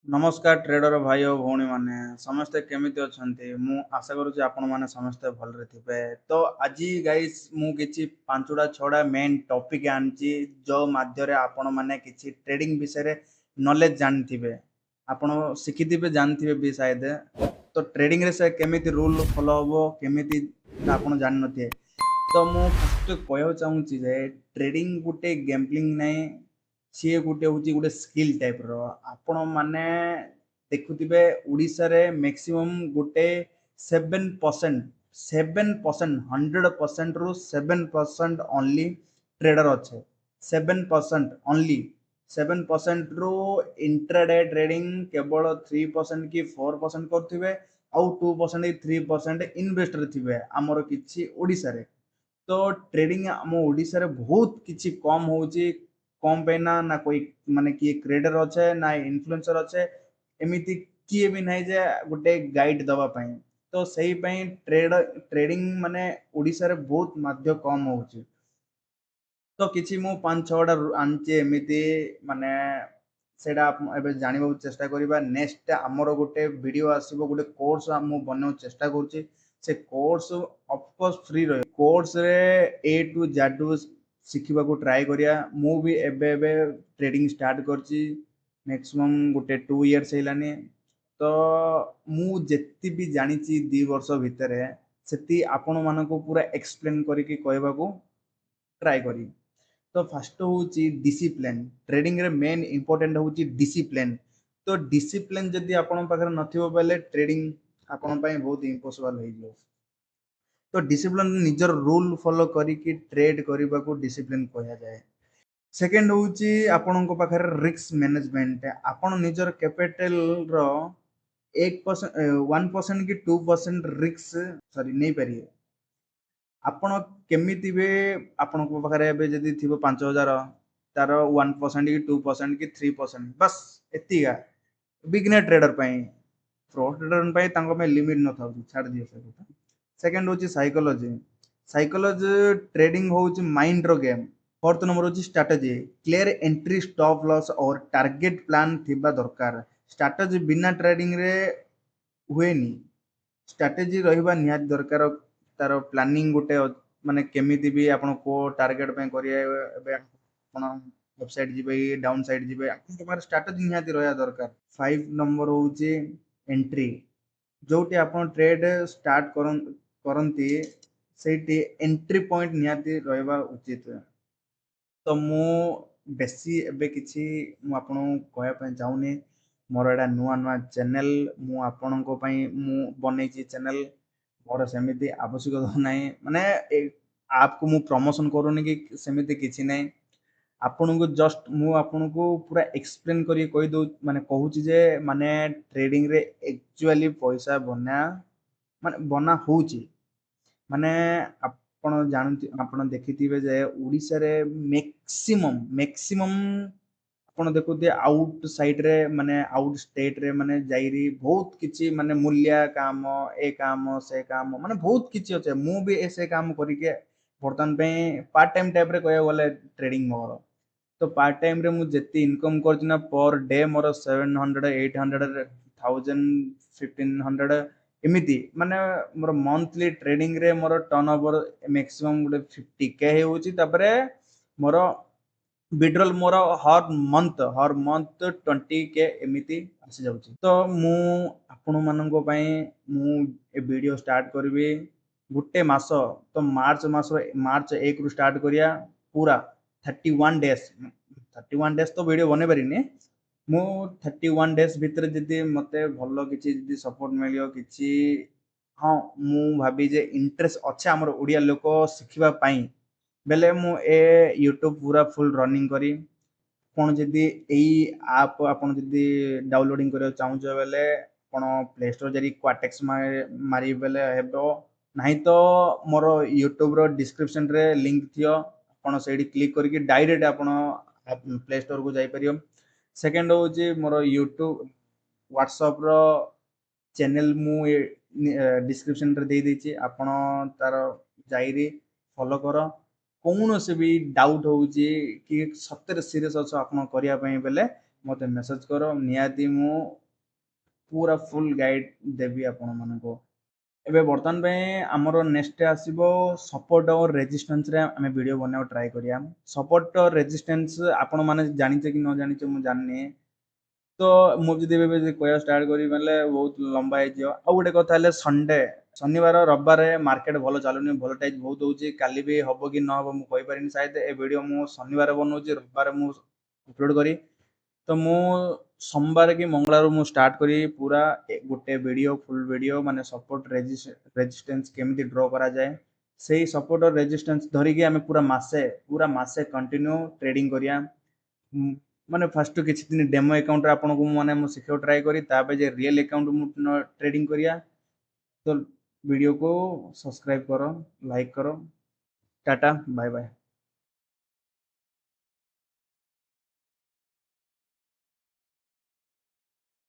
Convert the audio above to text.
नमस्कार ट्रेडर भाई और भौणी माने समस्ते केमिति अछंती मु आशा करूची आपण माने समस्ते भलरे थिबे। तो आजी गाइस मु किछि पांचुडा छोडा मेन टॉपिक आनची जो माध्यरे आपण माने किछि ट्रेडिंग विषय रे नॉलेज जानथिबे। आपण शिखिथिबे जानथिबे भी शायद। तो ट्रेडिंग रे से केमिति रूल फॉलो हबो केमिति आपण जान नथिए। तो मु फर्स्ट कहय चाहूची जे ट्रेडिंग गुटे गैम्बलिंग नै ସିଏ ଗୋଟେ ସ୍କିଲ୍ ଟାଇପ୍ର ଆପଣ ମାନେ ଦେଖୁଥିବେ ଓଡ଼ିଶାରେ ମ୍ୟାକ୍ସିମମ୍ ଗୋଟେ 7% 100%ରୁ 7% ଓନ୍ଲି ଟ୍ରେଡର ଅଛେ 7% ଓନ୍ଲି 7%ରୁ ଇଣ୍ଟ୍ରାଡେ ଟ୍ରେଡିଂ କେବଳ 3% କି 4% କରୁଥିବେ ଆଉ 2% କି 3% ଇନଭେଷ୍ଟର ଥିବେ ଆମର କିଛି ଓଡ଼ିଶାରେ। तो ट्रेडिंग आम ओडिशा रे बहुत किछि कम होउची कम पे ना कोई माने किए क्रेडर अच्छे ना इन्फ्लुएंसर अच्छे एमिति किए भी नहीं जे गोटे गाइड दवा पाई। तो सही पाई ट्रेडिंग माने ओडिशा रे बहुत माध्य कम होउची। तो किछि मु 5-6टा आनचे एमिति माने सेटा एबे जानिबा चेष्टा करिबा। नेक्स्ट हमर गोटे वीडियो आसीबो गोटे कोर्स हम बनो चेष्टा करूची। से कोर्स ऑफ कोर्स फ्री रहे कोर्स रे ए टू जेड शिखिबा को ट्राई करिया। मु भी एबे ट्रेडिंग स्टार्ट करची मैक्सिमम गोटे 2 इयर्स हेलानी। तो मु जेति भी जानिची 2 वर्ष भितरे सेति आपण मानको पूरा एक्सप्लेन करिकि कहबा को ट्राई करी। तो फर्स्ट होची डिसिप्लिन ट्रेडिंग रे मेन इंपोर्टेंट होची डिसिप्लिन। तो डिसिप्लिन जदि आपण पाखरे नथिबो बेले ट्रेडिंग आपण पई बहुत इम्पॉसिबल हो जिवो। तो डिसिप्लिन निजर रूल फॉलो करिकि ट्रेड करबा को डिसिप्लिन कहया जाए। सेकंड होची आपणको पाखरे रिस्क मैनेजमेंट आपण निजर कैपिटल रो 1% 1% की 2% रिस्क सॉरी नहीं पारिए। आपण केमिति बे आपणको पाखरे एबे जदि थिबो 5000 तार 1% की 2% की 3% बस एतिगा बिगिनर ट्रेडर पई। प्रो ट्रेडर पई तांको में लिमिट न थाउ छाड़ दियो से କଥା। सेकंड होची साइकोलॉजी साइकोलॉजी ट्रेडिंग होची माइंड रो गेम। फोर्थ नंबर होची strategy clear entry stop loss और टारगेट प्लान थिबा दरकार। स्ट्रेटजी बिना ट्रेडिंग रे हुएनी स्ट्रेटजी रहिबा निहात दरकार। तार प्लानिंग गोटे माने केमिति भी आपण को टारगेट पे करिए एबे आपण वेबसाइट जिबे डाउन साइड जिबे आपण तुम्हारे स्ट्रेटजी निहाती रहया दरकार। 5 नंबर होची एंट्री जोटी आपण ट्रेड स्टार्ट करंती सेठी एंट्री पॉइंट निहाती रहबा उचित। तो मु बेसी एबे किछि मु आपण कहया पय चाहूनी मोर एडा नुआ नुआ चैनल मु आपण को पय मु बनेछि चैनल मोर सेमिति आवश्यकता नाही माने आपको मु प्रमोशन करूनी कि सेमिति किछि नाही। आपण को जस्ट मु आपण को पूरा एक्सप्लेन करी कहि दो माने कहूची जे माने ट्रेडिंग रे एक्चुअली पैसा बना माने बना होची माने आपण जानती आपण देखिथिबे जे ओडिसा रे मैक्सिमम आपण देखुते आउट साइड रे माने आउट स्टेट रे माने जाइरी बहुत किछि माने मूल्य काम ए काम से काम माने बहुत किछि अछि। मु भी ऐसे काम करिके बर्तन पे पार्ट टाइम टाइप रे कहया गले ट्रेडिंग मोर। तो पार्ट टाइम रे मु जेति इनकम करछि ना पर डे मोर 700 800 1000 1500 एमिति माने मोर मंथली ट्रेडिंग रे मोर टर्नओवर मैक्सिमम गुटे 50k होउची। तापरे मोर विड्रॉल मोर हर मंथ 20k एमिति आसी जाउची। तो मु आपण मानको पई मु ए वीडियो स्टार्ट करबी गुटे मास। तो मार्च 1 रु स्टार्ट करिया पूरा 31 डेज तो वीडियो बने पारिनी मु 31 डेज भितर जदि मते भलो किछि जदि सपोर्ट मिलियो किछि हाँ मु भाबी जे इंटरेस्ट अच्छे हमर ओडिया लोक शिखिबा पई बेले मु ए यूट्यूब पूरा फुल रनिंग करी। आपण जदि एई ऐप आपण जदि डाउनलोडिंग करियो चाहूछ बेले आपण प्ले स्टोर जरी क्वाटेक्स मारी बेले हेबो नहीं तो मोर यूट्यूब रो डिस्क्रिप्शन रे लिंक थियो आपण सेडी क्लिक करके डायरेक्ट आपण प्ले स्टोर को जाई परियो। सेकंड होची मोर यूट्यूब व्हाट्सएप रो चैनल मु डिस्क्रिप्शन रे दे देछि आपण तार जाइरी फॉलो करो। कौन से भी डाउट होची कि सत्तर सीरियस अच्छो आपण करिया पई बेले मते मेसेज करो निहाती मु पूरा फुल गाइड देवी आपण मानको ଏବେ ବର୍ତ୍ତମାନ ପାଇଁ ଆମର ନେକ୍ସଟ ଆସିବ ସପୋର୍ଟ ଆଉ ରେଜିଷ୍ଟାନ୍ସରେ ଆମେ ଭିଡ଼ିଓ ବନେଇବାକୁ ଟ୍ରାଏ କରିବା ସପୋର୍ଟ ରେଜିଷ୍ଟାନ୍ସ ଆପଣମାନେ ଜାଣିଛେ କି ନ ଜାଣିଛେ ମୁଁ ଜାଣିନି ତ ମୁଁ ଯଦି ଏବେ କହିବା ଷ୍ଟାର୍ଟ କରିବି ବୋଲେ ବହୁତ ଲମ୍ବା ହେଇଯିବ ଆଉ ଗୋଟେ କଥା ହେଲେ ସଣ୍ଡେ ଶନିବାର ରବିବାର ମାର୍କେଟ ଭଲ ଚାଲୁନି ଭୋଲାଟାଇଲ୍ ବହୁତ ହେଉଛି କାଲି ବି ହବ କି ନ ହବ ମୁଁ କହିପାରିନି ସାୟଦ ଏ ଭିଡ଼ିଓ ମୁଁ ଶନିବାର ବନଉଛି ରବିବାର ମୁଁ ଅପଲୋଡ଼ କରି ତ ମୁଁ सोमवार कि मंगलवार मु स्टार्ट करी पूरा गोटे वीडियो फुल वीडियो माने सपोर्ट रेजिस्टेंस केमिति ड्रॉ करा जाए सेही सपोर्ट और रेजिस्टेंस धरिकी आमे पूरा मासे कंटिन्यू ट्रेडिंग करिया माने फर्स्ट किछि दिन डेमो अकाउंट रे आपन को माने मु सिखो ट्राई करी ताबे जे रियल अकाउंट मु ट्रेडिंग करिया तो वीडियो को सब्सक्राइब करो लाइक करो टाटा बाय बाय।